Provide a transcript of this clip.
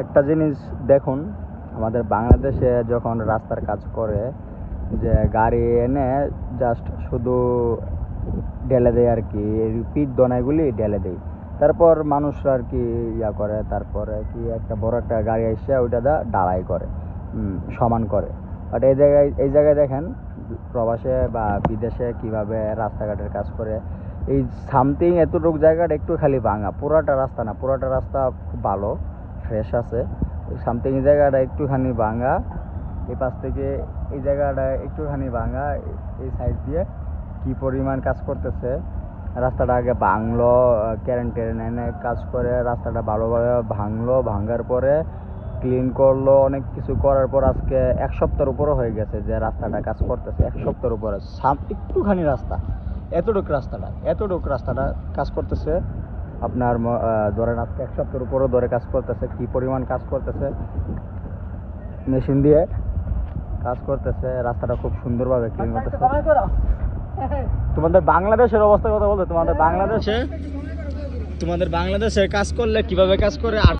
একটা জিনিস দেখুন, আমাদের বাংলাদেশে যখন রাস্তার কাজ করে, যে গাড়ি এনে জাস্ট শুধু ঢেলে দেয় আর কি, পিচ দনাইগুলি ঢেলে দেয়, তারপর মানুষরা আর কি ইয়া করে, তারপরে কি একটা বড় একটা গাড়ি এসে ওইটা দা ঢালাই করে, সমান করে। বাট এই জায়গায় দেখেন প্রবাসে বা বিদেশে কিভাবে রাস্তাঘাটের কাজ করে। এই সামথিং এতটুকু জায়গাটা একটু খালি ভাঙা, পুরাটা রাস্তা না, পুরাটা রাস্তা খুব ভালো ফ্রেশ আছে। সামথিং এই জায়গাটা একটুখানি ভাঙা, এই পাশ থেকে এই জায়গাটা একটুখানি ভাঙা, এই সাইড দিয়ে কি পরিমাণ কাজ করতেছে। রাস্তাটা আগে ভাঙলো, ক্যারেন এনে কাজ করে রাস্তাটা ভালোভাবে ভাঙলো, ভাঙার পরে ক্লিন করলো, অনেক কিছু করার পর আজকে 1 সপ্তাহের উপরে হয়ে গেছে যে রাস্তাটা কাজ করতেছে। 1 সপ্তাহের উপরে একটুখানি রাস্তা, এতটুক রাস্তাটা কাজ করতেছে আপনার। ধরেন আজকে 1 সপ্তাহের উপরে ধরে কাজ করতেছে। কি পরিমাণ কাজ করতেছে, মেশিন দিয়ে কাজ করতেছে, রাস্তাটা খুব সুন্দরভাবে ক্লিন করতেছে। তোমাদের বাংলাদেশের অবস্থার কথা বলতে, তোমাদের বাংলাদেশে কাজ করলে কিভাবে কাজ করে আর